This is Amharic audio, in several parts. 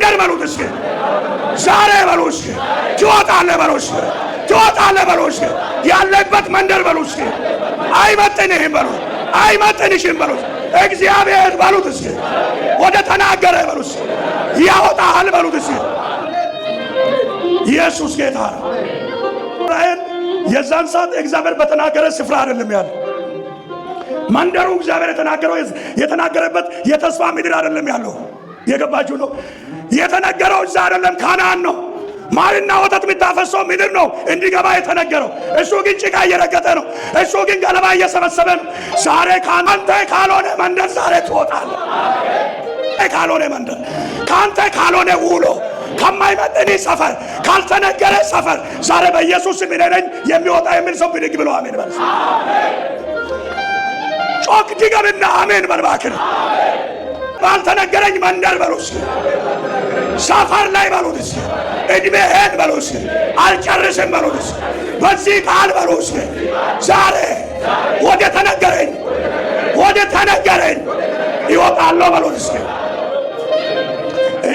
መንደር በሉት እስኪ ዛሬ በሉት እስኪ ትወጣለህ በሉት እስኪ ትወጣለህ በሉት እስኪ ያለበት መንደር በሉት እስኪ አይመጥንህም በሉት አይመጥንሽም በሉት እግዚአብሔር በሉት እስኪ ወደ ተናገረ በሉት እስኪ ያወጣሃል በሉት እስኪ ኢየሱስ ጌታ ነው። የዛን ሰዓት እግዚአብሔር በተናገረ ስፍራ አይደለም ያለው። መንደሩ እግዚአብሔር የተናገረበት የተስፋ ምድር አይደለም ያለው። የገባችሁ ነው? የተነገረው እዛ አይደለም፣ ካናን ነው። ማርና ወተት የሚታፈሰው ምድር ነው እንዲገባ የተነገረው። እሱ ግን ጭቃ እየረገጠ ነው። እሱ ግን ገለባ እየሰበሰበ ነው። ዛሬ ካንተ ካልሆነ መንደር ዛሬ ትወጣለህ። ካልሆነ መንደር ካንተ ካልሆነ ውሎ ከማይመጥን ሰፈር ካልተነገረ ሰፈር ዛሬ በኢየሱስ ስም ነኝ የሚወጣ የሚል ሰው ብድግ ብሎ አሜን በል። ጮክ ድገምና አሜን በል እባክህ። ባልተነገረኝ መንደር በሉስ ሰፈር ላይ በሉስ እድሜህን በሉስ አልጨርስም በሉስ በዚህ ቃል በሉስ ዛሬ ወደ ተነገረኝ ይወጣለሁ በሉስ።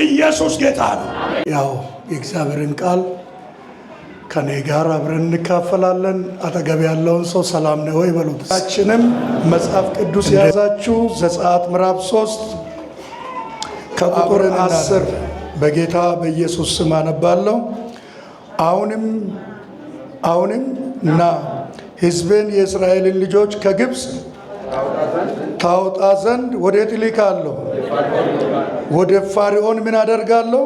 ኢየሱስ ጌታ ነው። ያው የእግዚአብሔርን ቃል ከኔ ጋር አብረን እንካፈላለን። አጠገብ ያለውን ሰው ሰላም ነው ወይ በሉት። ታችንም መጽሐፍ ቅዱስ የያዛችሁ ዘጸአት ምዕራፍ 3 ከቁጥር 10 በጌታ በኢየሱስ ስም አነባለሁ። አሁንም እና ሕዝቤን የእስራኤልን ልጆች ከግብፅ ታወጣ ዘንድ ወዴት እልካለሁ? ወደ ፋርዖን ምን አደርጋለሁ?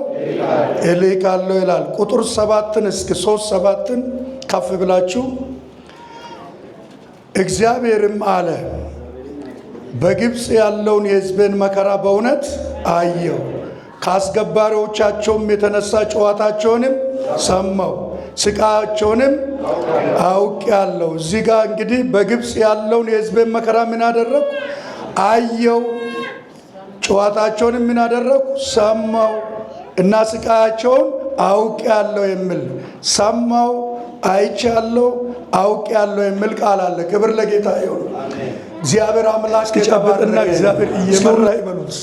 እልካለሁ ይላል። ቁጥር 7 እስከ 3 ከፍ ብላችሁ እግዚአብሔርም አለ በግብፅ ያለውን የሕዝቤን መከራ በእውነት አየው፣ ከአስገባሪዎቻቸውም የተነሳ ጨዋታቸውንም ሰማው፣ ስቃያቸውንም አውቄአለሁ። እዚህ ጋር እንግዲህ በግብፅ ያለውን የሕዝቤን መከራ ምን አደረኩ? አየው፣ ጨዋታቸውንም ምን አደረኩ? ሰማው እና ስቃያቸውን አውቄአለሁ የሚል ሰማው፣ አይቻለሁ፣ አውቄአለሁ የሚል ቃል አለ። ክብር ለጌታ ይሁን። እግዚአብሔር አምላክ ተጨበጥና እግዚአብሔር እየመራ ይበሉት።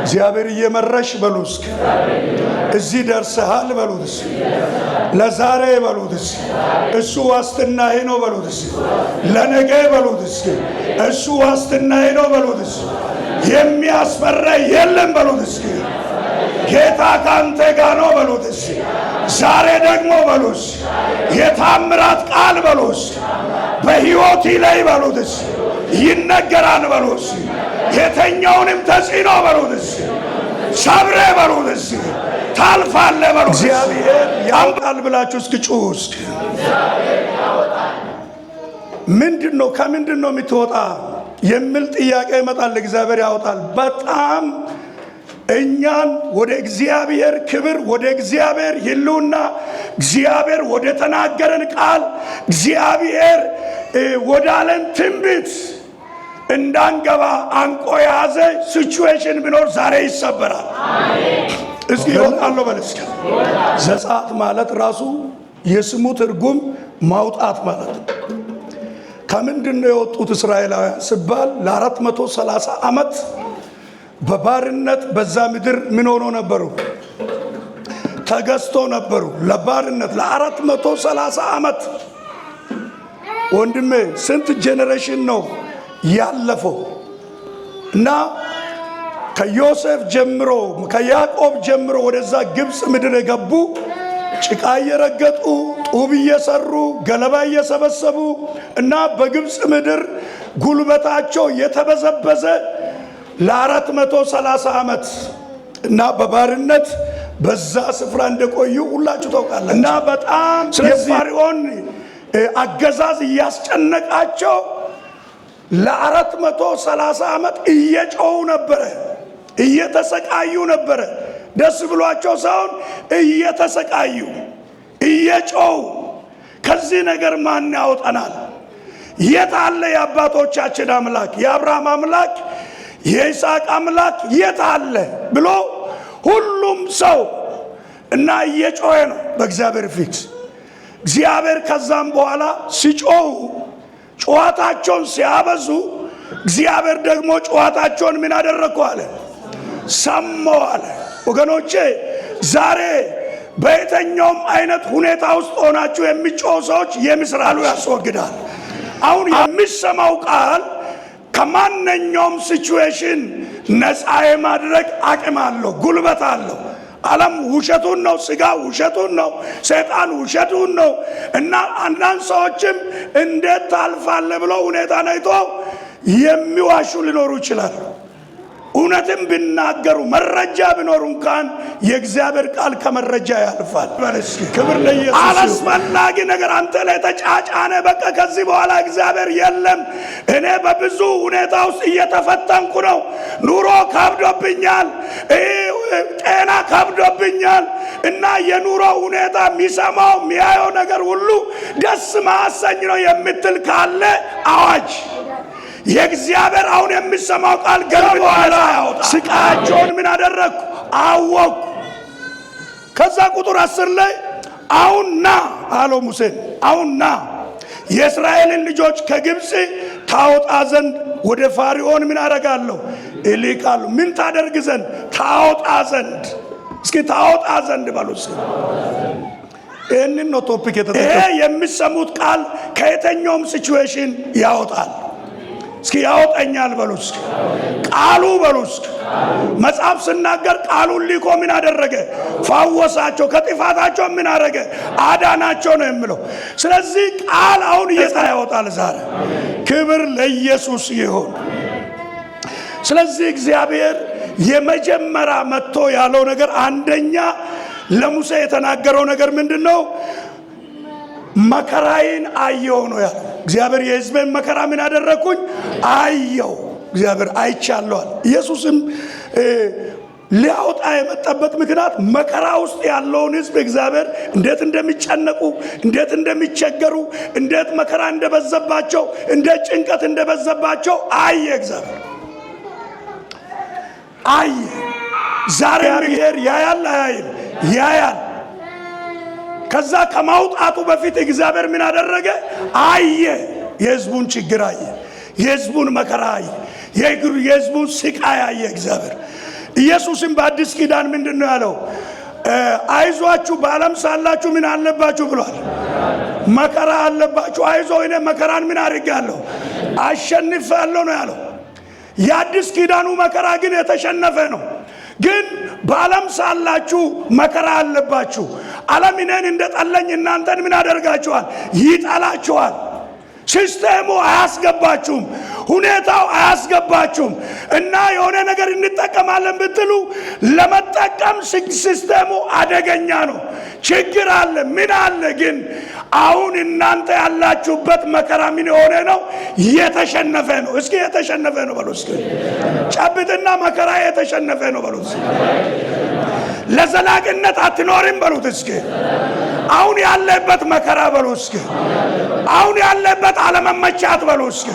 እግዚአብሔር እየመራሽ በሉት። እዚህ ደርሰሃል በሉት። ለዛሬ በሉት። እሱ ዋስትናዬ ነው በሉት። ለነገ በሉት። እሱ ዋስትናዬ ነው በሉት። የሚያስፈራ የለም በሉት። ጌታ ካንተ ጋር ነው በሉት። ዛሬ ደግሞ በሉት የታምራት ቃል በሉት በሕይወቴ ላይ በሉት ይነገራል በሉት። የተኛውንም ተጽዕኖ በሉት ሰብሬ በሉት ታልፋለህ በሉት። እግዚአብሔር ያውጣል ብላችሁ እስኪጩሁ እስኪ ምንድነው ከምንድነው የምትወጣ የሚል ጥያቄ ይመጣል። እግዚአብሔር ያወጣል። በጣም እኛን ወደ እግዚአብሔር ክብር፣ ወደ እግዚአብሔር ሕልውና፣ እግዚአብሔር ወደ ተናገረን ቃል፣ እግዚአብሔር ወዳለን ትንቢት እንዳንገባ አንቆ የያዘ ሲቹዌሽን ቢኖር ዛሬ ይሰበራል። እስኪ ይወጣለሁ በል እስኪ። ዘጸአት ማለት ራሱ የስሙ ትርጉም ማውጣት ማለት ነው። ከምንድን ነው የወጡት እስራኤላውያን ሲባል ለ430 ዓመት በባርነት በዛ ምድር ምን ሆኖ ነበሩ? ተገዝቶ ነበሩ ለባርነት ለ430 ዓመት። ወንድሜ ስንት ጄኔሬሽን ነው ያለፈው? እና ከዮሴፍ ጀምሮ ከያዕቆብ ጀምሮ ወደዛ ግብፅ ምድር የገቡ ጭቃ እየረገጡ ጡብ እየሰሩ ገለባ እየሰበሰቡ እና በግብፅ ምድር ጉልበታቸው የተበዘበዘ ለ430 ዓመት እና በባርነት በዛ ስፍራ እንደቆዩ ሁላችሁ ታውቃላችሁ። እና በጣም የፋርዖን አገዛዝ እያስጨነቃቸው ለ430 ዓመት እየጮሁ ነበረ፣ እየተሰቃዩ ነበረ። ደስ ብሏቸው ሳይሆን እየተሰቃዩ እየጮሁ ከዚህ ነገር ማን ያወጣናል? የት አለ የአባቶቻችን አምላክ የአብርሃም አምላክ የይስሐቅ አምላክ የት አለ ብሎ ሁሉም ሰው እና እየጮኸ ነው በእግዚአብሔር ፊት። እግዚአብሔር ከዛም በኋላ ሲጮሁ ጨዋታቸውን ሲያበዙ እግዚአብሔር ደግሞ ጨዋታቸውን ምን አደረኩ አለ? ሰማሁ አለ። ወገኖቼ ዛሬ በየትኛውም አይነት ሁኔታ ውስጥ ሆናችሁ የሚጮሁ ሰዎች የምስራሉ ያስወግዳል። አሁን የሚሰማው ቃል ከማንኛውም ሲቹዌሽን ነፃ የማድረግ አቅም አለው፣ ጉልበት አለው። ዓለም ውሸቱን ነው፣ ስጋ ውሸቱን ነው፣ ሰይጣን ውሸቱን ነው። እና አንዳንድ ሰዎችም እንዴት ታልፋለህ ብለው ሁኔታ አይቶ የሚዋሹ ሊኖሩ ይችላሉ። እውነትም ቢናገሩ መረጃ ቢኖሩ እንኳን የእግዚአብሔር ቃል ከመረጃ ያልፋል። ክብር ለኢየሱስ። አላስፈላጊ ነገር አንተ ላይ ተጫጫነ። በቃ ከዚህ በኋላ እግዚአብሔር የለም። እኔ በብዙ ሁኔታ ውስጥ እየተፈተንኩ ነው። ኑሮ ከብዶብኛል፣ ጤና ከብዶብኛል እና የኑሮ ሁኔታ የሚሰማው የሚያየው ነገር ሁሉ ደስ ማሰኝ ነው የምትል ካለ አዋጅ የእግዚአብሔር አሁን የሚሰማው ቃል ገልብጦ ያወጣ። ስቃያቸውን ምን አደረግኩ አወቅኩ። ከዛ ቁጥር 10 ላይ አሁን ና አለው ሙሴን፣ አሁን ና የእስራኤልን ልጆች ከግብፅ ታወጣ ዘንድ ወደ ፋርዖን ምን አደርጋለሁ እልካለሁ። ምን ታደርግ ዘንድ? ታወጣ ዘንድ። እስኪ ታወጣ ዘንድ በሉስ። ይህንን ነው ቶፒክ የተጠቀመው። ይሄ የሚሰሙት ቃል ከየትኛውም ሲቹዌሽን ያወጣል። እስኪ ያወጣኛል በሉ እስኪ። ቃሉ በሉ እስኪ። መጽሐፍ ስናገር ቃሉን ሊኮ ምን አደረገ? ፈወሳቸው። ከጥፋታቸው ምን አደረገ? አዳናቸው ነው የሚለው። ስለዚህ ቃል አሁን ያወጣል ዛሬ። ክብር ለኢየሱስ ይሁን። ስለዚህ እግዚአብሔር የመጀመሪያ መጥቶ ያለው ነገር አንደኛ ለሙሴ የተናገረው ነገር ምንድነው? መከራዬን አየው ነው ያለው። እግዚአብሔር የሕዝቤን መከራ ምን አደረኩኝ? አየው። እግዚአብሔር አይቻለዋል። ኢየሱስም ሊያወጣ የመጣበት ምክንያት መከራ ውስጥ ያለውን ሕዝብ እግዚአብሔር እንዴት እንደሚጨነቁ፣ እንዴት እንደሚቸገሩ፣ እንዴት መከራ እንደበዘባቸው፣ እንዴት ጭንቀት እንደበዘባቸው አየ። እግዚአብሔር አየ። ዛሬ እግዚአብሔር ያያል አያይም? ያያል። ከዛ ከማውጣቱ በፊት እግዚአብሔር ምን አደረገ? አየ። የሕዝቡን ችግር አየ፣ የሕዝቡን መከራ አየ፣ የሕዝቡን ስቃይ አየ እግዚአብሔር። ኢየሱስም በአዲስ ኪዳን ምንድን ነው ያለው? አይዟችሁ በዓለም ሳላችሁ ምን አለባችሁ ብሏል? መከራ አለባችሁ። አይዞ እኔ መከራን ምን አድርጋለሁ? አሸንፋለሁ ነው ያለው። የአዲስ ኪዳኑ መከራ ግን የተሸነፈ ነው። ግን በዓለም ሳላችሁ መከራ አለባችሁ። ዓለም እኔን እንደጠለኝ እናንተን ምን አደርጋችኋል? ይጠላችኋል። ሲስተሙ አያስገባችሁም፣ ሁኔታው አያስገባችሁም። እና የሆነ ነገር እንጠቀማለን ብትሉ ለመጠቀም ሲስተሙ አደገኛ ነው። ችግር አለ፣ ምን አለ። ግን አሁን እናንተ ያላችሁበት መከራ ምን የሆነ ነው? የተሸነፈ ነው። እስኪ የተሸነፈ ነው በሉ እስኪ። ጨብጥና መከራ የተሸነፈ ነው በሉት። ለዘላቂነት አትኖርም በሉት እስኪ። አሁን ያለበት መከራ በሉ እስኪ። አሁን ያለበት አለመመቻት በሉ እስኪ።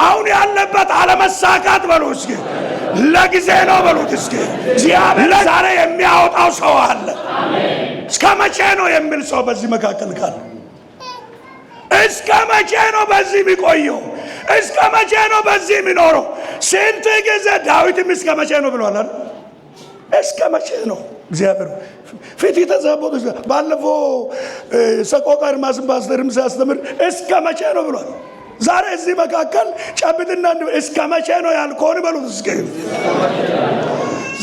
አሁን ያለበት አለመሳካት በሉ እስኪ። ለጊዜ ነው በሉት እስኪ። እግዚአብሔር ዛሬ የሚያወጣው ሰው አለ። እስከ መቼ ነው የሚል ሰው በዚህ መካከል ካለ እስከ መቼ ነው በዚህ የሚቆየው? እስከ መቼ ነው በዚህ የሚኖረው? ስንት ጊዜ ዳዊትም እስከ መቼ ነው ብሏል አይደል? እስከ መቼ ነው? እግዚአብሔር ፊት የተዛቦት ባለፈው ሰቆቃ ኤርምያስን ፓስተርም ሲያስተምር እስከ መቼ ነው ብሏል። ዛሬ እዚህ መካከል ጨብጥና እስከ መቼ ነው ያልከውን በሉት እስኪ።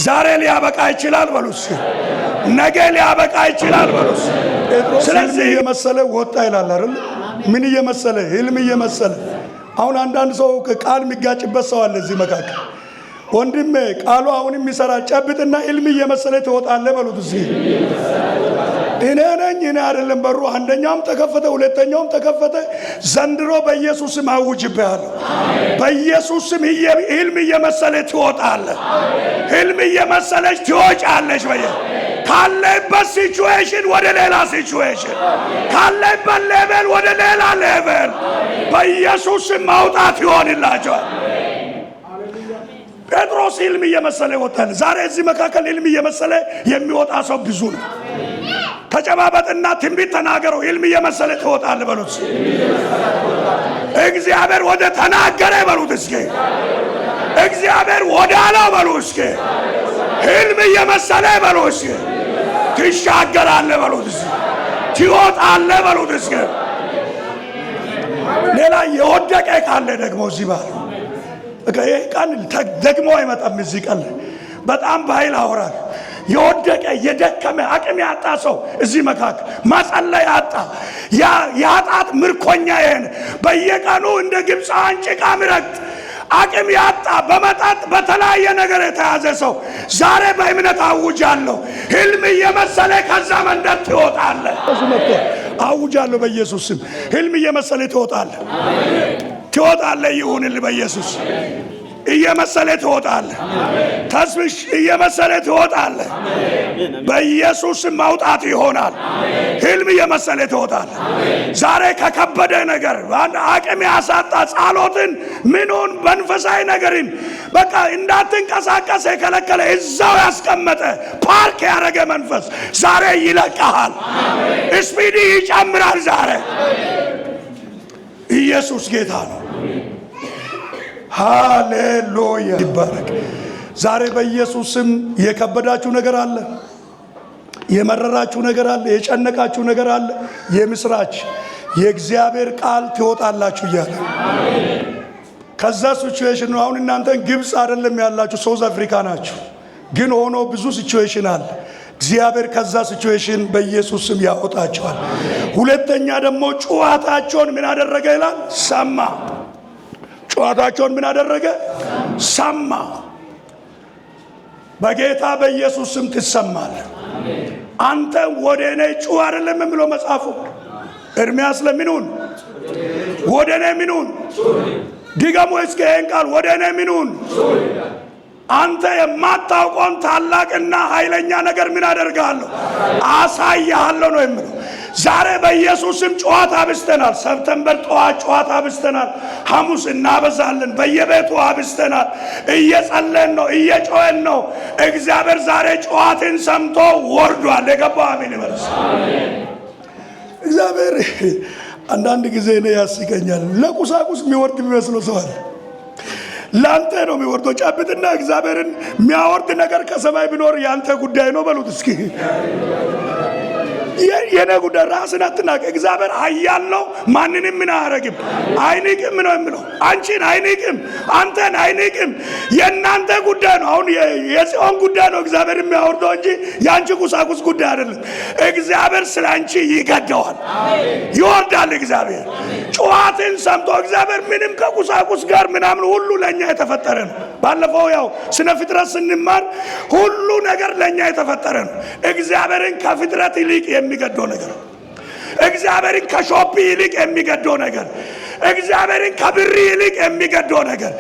ዛሬ ሊያበቃ ይችላል በሉት። ነገ ሊያበቃ ይችላል በሉት። ስለዚህ እየመሰለ ወጣ ይላል አይደል? ምን እየመሰለ? ህልም እየመሰለ። አሁን አንዳንድ ሰው ቃል የሚጋጭበት ሰው አለ እዚህ መካከል። ወንድሜ ቃሉ አሁንም ይሰራል። ጨብጥና ህልም እየመሰለ ትወጣለህ በሉት እስኪ። እኔ ነኝ እኔ አይደለም በሩ። አንደኛውም ተከፈተ፣ ሁለተኛውም ተከፈተ። ዘንድሮ በኢየሱስ ስም አውጅብሃለሁ። በኢየሱስ ስም ህልም እየመሰለ ትወጣለህ። ህልም እየመሰለች ትወጫለሽ። ካለበት ሲቹዌሽን ወደ ሌላ ሲቹዌሽን፣ ካለበት ሌቨል ወደ ሌላ ሌቨል በኢየሱስ ስም ማውጣት ይሆንላቸዋል። ጴጥሮስ ህልም እየመሰለ ወጣል። ዛሬ እዚህ መካከል ህልም እየመሰለ የሚወጣ ሰው ብዙ ነው። ተጨባበጥና ትንቢት ተናገረው። ህልም እየመሰለ ትወጣለህ በሉት። እግዚአብሔር ወደ ተናገረ በሉት እስኪ። እግዚአብሔር ወደ አለው በሉት እስኪ። ህልም እየመሰለ በሉት ትሻገራለህ በሉት ትወጣለህ በሉት። እስከ ሌላ የወደቀ ካለ ደግሞ እዚህ ባል ይሄ ቃል ደግሞ አይመጣም። እዚህ ቃል በጣም በኃይል አወራል። የወደቀ የደከመ አቅም ያጣ ሰው እዚህ መካከል መጸለይ ያጣ ያጣት ምርኮኛ ይሄን በየቀኑ እንደ ግብፃውያን ጭቃ ምረግጥ አቅም ያጣ በመጠጥ በተለያየ ነገር የተያዘ ሰው ዛሬ በእምነት አውጃለሁ፣ ህልም እየመሰለ ከዛ መንደር ትወጣለህ። አውጃለሁ በኢየሱስ ስም ህልም እየመሰለ ትወጣለህ፣ ትወጣለህ። ይሁንልህ በኢየሱስ እየመሰለ ትወጣለህ። ተስብሽ እየመሰለ ትወጣለህ። በኢየሱስ ማውጣት ይሆናል። ህልም እየመሰለ ትወጣለህ። ዛሬ ከከበደ ነገር አቅም ያሳጣ ጸሎትን ምኑን መንፈሳዊ ነገርን በቃ እንዳትንቀሳቀስ የከለከለ እዛው ያስቀመጠ ፓርክ ያደረገ መንፈስ ዛሬ ይለቀሃል። ስፒድ ይጨምራል። ዛሬ ኢየሱስ ጌታ ነው። ሃሌሉያ ይባረክ። ዛሬ በኢየሱስ ስም የከበዳችሁ ነገር አለ፣ የመረራችሁ ነገር አለ፣ የጨነቃችሁ ነገር አለ። የምስራች የእግዚአብሔር ቃል ትወጣላችሁ እያለ ከዛ ሲቹዌሽን ነው። አሁን እናንተን ግብፅ አይደለም ያላችሁ፣ ሳውዝ አፍሪካ ናችሁ። ግን ሆኖ ብዙ ሲቹዌሽን አለ። እግዚአብሔር ከዛ ሲቹዌሽን በኢየሱስ ስም ያወጣቸዋል። ሁለተኛ ደግሞ ጩኸታቸውን ምን አደረገ ይላል? ሰማ። ጩኸታቸውን ምን አደረገ? ሰማ። በጌታ በኢየሱስ ስም ትሰማለህ። አንተ ወደ እኔ ጩኽ አይደለም የሚለው መጽሐፉ። ኤርምያስ ለምኑን ወደ እኔ ምኑን ድገሙ እስከ ይህን ቃል ወደ እኔ ምኑን። አንተ የማታውቀውን ታላቅና ኃይለኛ ነገር ምን አደርጋለሁ? አሳያለሁ ነው የሚለው። ዛሬ በኢየሱስም ጨዋታ አብስተናል። ሰፕተምበር ጠዋት ጨዋታ አብስተናል። ሐሙስ እናበዛለን። በየቤቱ አብስተናል። እየጸለይን ነው፣ እየጮኸን ነው። እግዚአብሔር ዛሬ ጨዋታን ሰምቶ ወርዷል። የገባው አሜን ይበልስ። እግዚአብሔር አንዳንድ ጊዜ ነው ያስቀኛል። ለቁሳቁስ የሚወርድ የሚመስለው ሰው አለ። ላንተ ነው የሚወርደው። ጨብጥና እግዚአብሔርን የሚያወርድ ነገር ከሰማይ ቢኖር ያንተ ጉዳይ ነው በሉት እስኪ። የኔ ጉዳይ ራስን አትናቅ። እግዚአብሔር ኃያል ነው፣ ማንንም ምን አያረግም፣ አይንቅም ነው የሚለው። አንቺን አይንቅም፣ አንተን አይንቅም። የእናንተ ጉዳይ ነው። አሁን የጽዮን ጉዳይ ነው እግዚአብሔር የሚያወርደው እንጂ የአንቺ ቁሳቁስ ጉዳይ አይደለም። እግዚአብሔር ስለ አንቺ ይገደዋል፣ ይወርዳል። እግዚአብሔር ጩኸትን ሰምቶ እግዚአብሔር ምንም ከቁሳቁስ ጋር ምናምን ሁሉ ለእኛ የተፈጠረ ነው። ባለፈው ያው ስነ ፍጥረት ስንማር ሁሉ ነገር ለእኛ የተፈጠረ ነው። እግዚአብሔርን ከፍጥረት ይልቅ የሚገደው ነገር፣ እግዚአብሔርን ከሾፒ ይልቅ የሚገደው ነገር፣ እግዚአብሔርን ከብር ይልቅ የሚገደው ነገር፣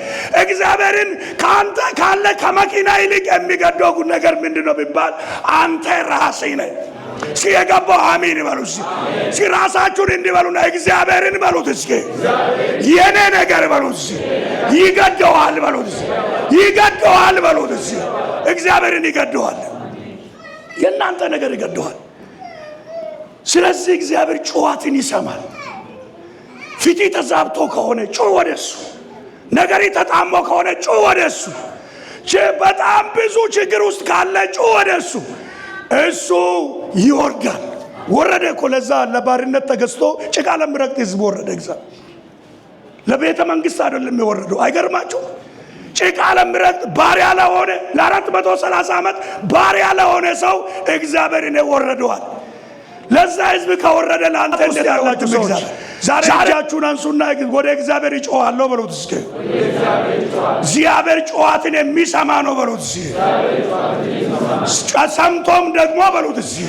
እግዚአብሔርን ከአንተ ካለ ከመኪና ይልቅ የሚገደው ነገር ምንድነው ቢባል አንተ ራስህ ነህ። ሲየገባው አሜን ይበሉ። እስኪ ራሳችሁን እንዲበሉና እግዚአብሔርን በሉት። እስኪ የኔ ነገር በሉት። ይገደዋል በሉት። ይገደዋል በሉት። እግዚአብሔርን ይገደዋል። የእናንተ ነገር ይገደዋል። ስለዚህ እግዚአብሔር ጩኸትን ይሰማል። ፊት ተዛብቶ ከሆነ ጩህ ወደሱ። ነገሪ ተጣሞ ከሆነ ጩህ ወደሱ። በጣም ብዙ ችግር ውስጥ ካለ ጩህ ወደሱ። እሱ ይወርዳል። ወረደ እኮ ለዛ ለባርነት ተገዝቶ ጭቃ ለሚረግጥ ህዝብ ወረደ። እግዚአብሔር ለቤተ መንግስት አይደለም የወረደው። አይገርማችሁ? ጭቃ ለሚረግጥ ባሪያ ለሆነ ለ430 ዓመት ባሪያ ለሆነ ሰው እግዚአብሔር እኔ ወረደዋል። ለዛ ህዝብ ከወረደ ለአንተ እንዴት ያላችሁ ሰዎች ዛሬ እጃችሁን አንሱና ወደ እግዚአብሔር ይጮሃለሁ በሉት። እስኪ እግዚአብሔር ጩኸትን የሚሰማ ነው በሉት። እስኪ ሰምቶም ደግሞ በሉት። እስኪ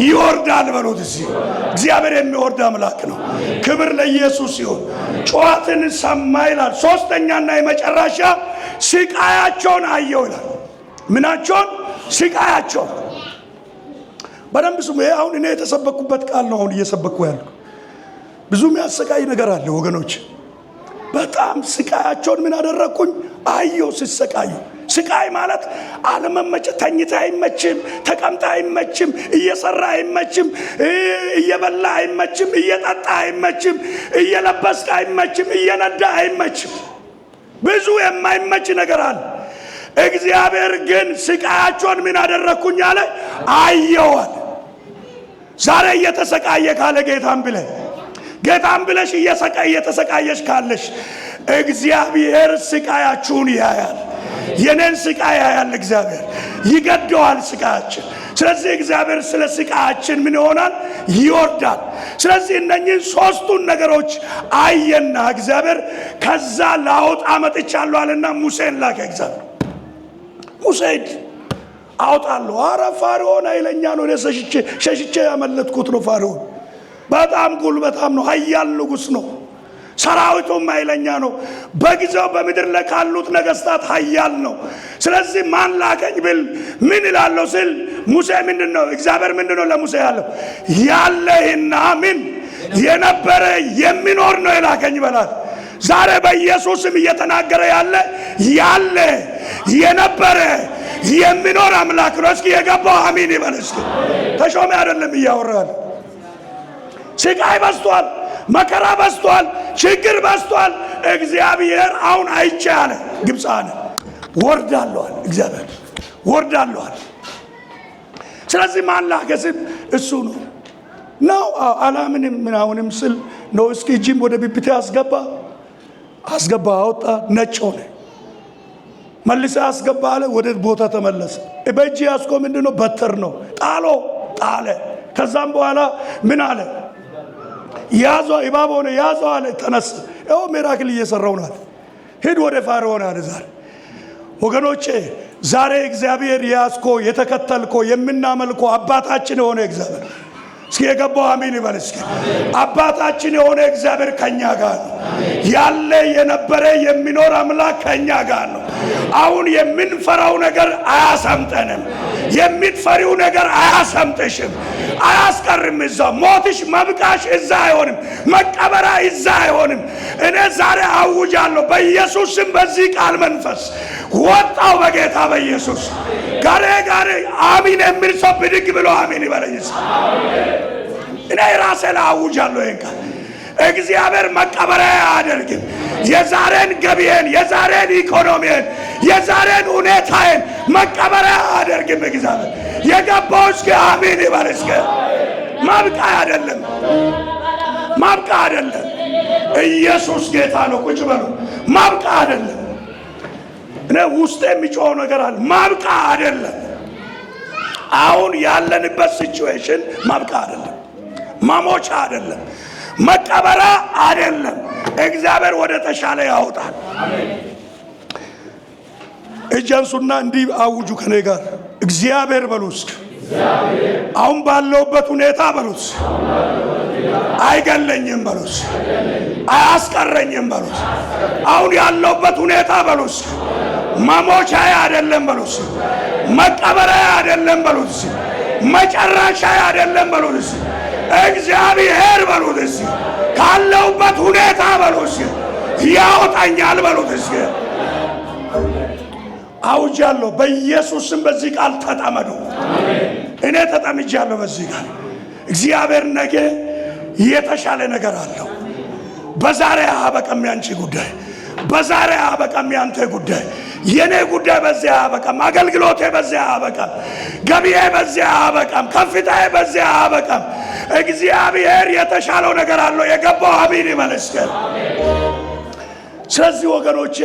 ይወርዳል በሉት። እስኪ እግዚአብሔር የሚወርድ አምላክ ነው። ክብር ለኢየሱስ ይሁን። ጩኸትን ሰማ ይላል። ሶስተኛና የመጨረሻ ስቃያቸውን አየው ይላል። ምናቸውን? ስቃያቸውን። በደንብ ስሙ። ይሄ አሁን እኔ የተሰበኩበት ቃል ነው። አሁን እየሰበኩ ያለው ብዙ የሚያሰቃይ ነገር አለ ወገኖች። በጣም ስቃያቸውን ምን አደረግኩኝ? አየው ሲሰቃዩ። ስቃይ ማለት አለመመቸት፣ ተኝታ አይመችም፣ ተቀምጣ አይመችም፣ እየሰራ አይመችም፣ እየበላ አይመችም፣ እየጠጣ አይመችም፣ እየለበስክ አይመችም፣ እየነዳ አይመችም። ብዙ የማይመች ነገር አለ። እግዚአብሔር ግን ስቃያቸውን ምን አደረግኩኝ አለ? አየዋል። ዛሬ እየተሰቃየ ካለ ጌታም ብለሽ እየተሰቃየሽ ካለሽ እግዚአብሔር ስቃያችሁን ያያል። የኔን ስቃይ ያያል። እግዚአብሔር ይገደዋል ስቃያችን። ስለዚህ እግዚአብሔር ስለ ስቃያችን ምን ይሆናል? ይወርዳል። ስለዚህ እነኚህ ሶስቱን ነገሮች አየና እግዚአብሔር ከዛ ላውጣ መጥቻለሁ አለና ሙሴን ላከ። እግዚአብሔር ሙሴ አውጣለሁ። አረ ፈርዖን ኃይለኛ ነው። ሸሽቼ ያመለጥኩት ነው። ፈርዖን በጣም ጉልበታም ነው። ኃያል ንጉሥ ነው። ሰራዊቱም ኃይለኛ ነው። በጊዜው በምድር ላይ ካሉት ነገስታት ኃያል ነው። ስለዚህ ማን ላከኝ ብል ምን እላለሁ ስል ሙሴ ምንድነው እግዚአብሔር ምንድነው ለሙሴ ያለው? ያለህና ምን የነበረ የሚኖር ነው የላከኝ በላት። ዛሬ በኢየሱስም እየተናገረ ያለ የነበረ የሚኖር አምላክ ነው። እስኪ የገባው አሜን ይበል። እስኪ ተሾመ አይደለም እያወራል። ስቃይ በዝቷል፣ መከራ በዝቷል፣ ችግር በዝቷል። እግዚአብሔር አሁን አይቼ አለ ግብፃን ወርዳለዋል። እግዚአብሔር ወርዳለዋል። ስለዚህ ማን ላከስብ እሱ ነው አላምንም ምናውንም ስል ነው። እስኪ እጅም ወደ ቢብቴ አስገባ አወጣ፣ ነጭ ሆነ። መልሰ አስገባ አለ፣ ወደ ቦታ ተመለሰ። በእጅ ያስቆ ምንድነው? በትር ነው። ጣለ። ከዛም በኋላ ምን አለ? ያዘው፣ እባብ ሆነ። ያዘው አለ፣ ተነሳ። ይኸው ሚራክል እየሰራው ናት። ሂድ ወደ ፈርዖን አለ። ዛሬ ወገኖቼ ዛሬ እግዚአብሔር ያስኮ የተከተልኮ የምናመልኮ አባታችን የሆነ እግዚአብሔር እስኪ የገባው አሜን ይበል። እስኪ አባታችን የሆነ እግዚአብሔር ከኛ ጋር ነው ያለ የነበረ የሚኖር አምላክ ከኛ ጋር ነው። አሁን የምንፈራው ነገር አያሰምጠንም። የምትፈሪው ነገር አያሰምጥሽም፣ አያስቀርም። እዛ ሞትሽ መብቃሽ እዛ አይሆንም፣ መቀበራ እዛ አይሆንም። እኔ ዛሬ አውጃለሁ በኢየሱስ ስም። በዚህ ቃል መንፈስ ወጣው በጌታ በኢየሱስ ጋሬ አሚን የሚል ሰው ብድግ ብሎ አሚን ይበለኝ። እኔ ራሴ ላይ አውጃለሁ ይሄን ቃል። እግዚአብሔር መቀበሪያ አያደርግም። የዛሬን ገቢዬን፣ የዛሬን ኢኮኖሚዬን፣ የዛሬን ሁኔታዬን መቀበሪያ አያደርግም እግዚአብሔር። የገባው እስኪ አሜን ይበል። እስኪ ማብቃ አይደለም፣ ማብቃ አይደለም። ኢየሱስ ጌታ ነው። ቁጭ በሉ። ማብቃ አይደለም። እኔ ውስጥ የሚጮኸው ነገር አለ። ማብቃ አይደለም። አሁን ያለንበት ሲቹዌሽን ማብቃ አይደለም፣ ማሞቻ አይደለም፣ መቀበሪያ አይደለም። እግዚአብሔር ወደ ተሻለ ያወጣል። እጃንሱና እንዲህ አውጁ ከኔ ጋር እግዚአብሔር በሉስ። አሁን ባለውበት ሁኔታ በሉስ አይገለኝም በሉስ፣ አያስቀረኝም በሉስ። አሁን ያለውበት ሁኔታ በሉስ መሞቻዬ አይደለም በሉስ፣ መቀበሪያ አይደለም በሉስ፣ መጨረሻ አይደለም በሉስ። እግዚአብሔር በሉት ካለውበት ሁኔታ በሉት ያወጣኛል በሉት። አውጃለሁ በኢየሱስም በዚህ ቃል ተጠመዱ። እኔ ተጠምጃለሁ በዚህ ቃል። እግዚአብሔር ነገ የተሻለ ነገር አለው። በዛሬ አበቃም ያንቺ ጉዳይ፣ በዛሬ አበቃም ያንተ ጉዳይ። የኔ ጉዳይ በዚያ አበቃም፣ አገልግሎቴ በዚያ አበቃም፣ ገቢዬ በዚያ አበቃም፣ ከፍታዬ በዚያ አበቃም። እግዚአብሔር የተሻለው ነገር አለው። የገባው አሜን ይመስገን። ስለዚህ ወገኖቼ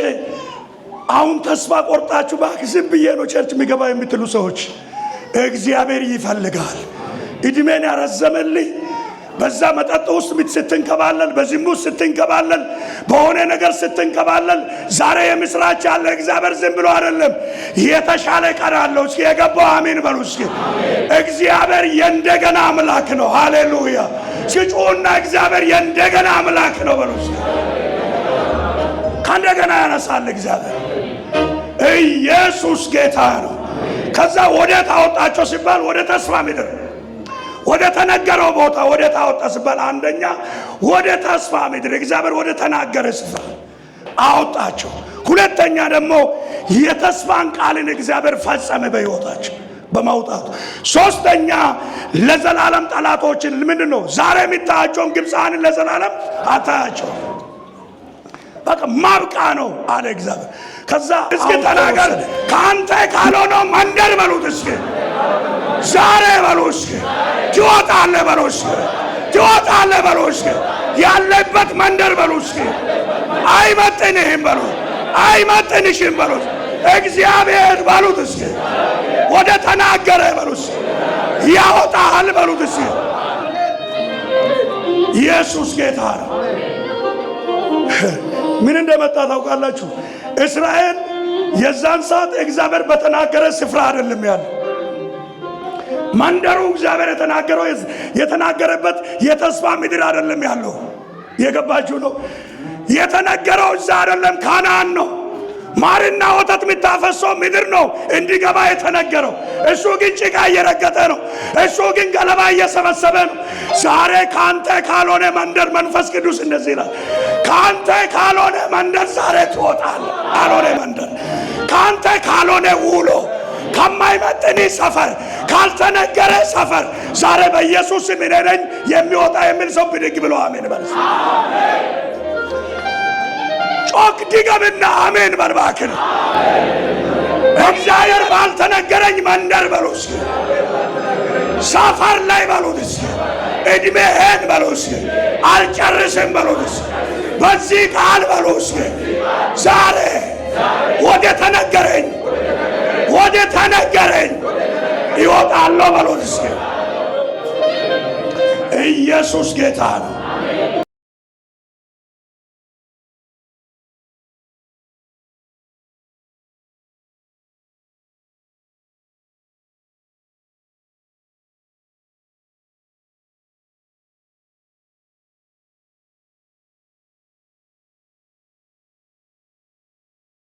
አሁን ተስፋ ቆርጣችሁ ዝም ብዬ ነው ቸርች የሚገባ የምትሉ ሰዎች እግዚአብሔር ይፈልጋል። እድሜን ያረዘመልኝ በዛ መጠጥ ውስጥ ስትንከባለል፣ በዝሙት ስትንከባለል፣ በሆነ ነገር ስትንከባለል ዛሬ የምስራች አለ። እግዚአብሔር ዝም ብሎ አይደለም፣ የተሻለ ቀን አለው። እስኪ የገባው አሜን በሉ። እስኪ እግዚአብሔር የእንደገና አምላክ ነው። ሃሌሉያ! ሲጮና እግዚአብሔር የእንደገና አምላክ ነው በሉ። እስኪ ከእንደገና ያነሳል እግዚአብሔር። ኢየሱስ ጌታ ነው። ከዛ ወደ ታወጣቸው ሲባል ወደ ተስፋ ምድር፣ ወደ ተነገረው ቦታ ወደ ታወጣ ሲባል አንደኛ ወደ ተስፋ ምድር እግዚአብሔር ወደ ተናገረ ስፍራ አወጣቸው። ሁለተኛ ደግሞ የተስፋን ቃልን እግዚአብሔር ፈጸመ በሕይወታቸው በማውጣቱ። ሶስተኛ ለዘላለም ጠላቶችን ምንድነው ዛሬ የሚታያቸውን ግብፃንን ለዘላለም አታያቸው። በቃ ማብቃ ነው አለ እግዚአብሔር። ከዛ እስኪ ተናገር ካንተ ካልሆነው መንደር በሉት እስኪ ዛሬ በሉ እስኪ ትወጣለህ በሉ እስኪ ትወጣለህ በሉ እስኪ ያለበት መንደር በሉ እስኪ አይመጥንህም በሉ አይመጥንሽም በሉ እግዚአብሔር በሉት እስኪ ወደ ተናገረ በሉ እስኪ ያወጣል በሉት እስኪ ኢየሱስ ጌታ ነው። ምን እንደመጣ ታውቃላችሁ? እስራኤል የዛን ሰዓት እግዚአብሔር በተናገረ ስፍራ አይደለም ያለ መንደሩ እግዚአብሔር የተናገረበት የተስፋ ምድር አይደለም ያለው። የገባችሁ ነው? የተነገረው እዛ አይደለም፣ ካናን ነው። ማርና ወተት የምታፈሰው ምድር ነው እንዲገባ የተነገረው። እሱ ግን ጭቃ እየረገጠ ነው። እሱ ግን ገለባ እየሰበሰበ ነው። ዛሬ ካንተ ካልሆነ መንደር መንፈስ ቅዱስ እንደዚህ ይላል፣ ካንተ ካልሆነ መንደር ዛሬ ትወጣለህ። ካልሆነ መንደር፣ ካንተ ካልሆነ ውሎ፣ ከማይመጥን ሰፈር፣ ካልተነገረ ሰፈር ዛሬ በኢየሱስ ስም እኔ ነኝ የሚወጣ የሚል ሰው ብድግ ብሎ አሜን በል። ጮክ ድገምና አሜን በል እባክህ። እግዚአብሔር ባልተነገረኝ መንደር በሉስ፣ ሰፈር ላይ በሉስ፣ እድሜህን በሉስ፣ አልጨርስም በሉስ፣ በዚህ ቃል በሉስ ዛሬ ወደ ተነገረኝ ይወጣለሁ በሉስ። ኢየሱስ ጌታ ነው።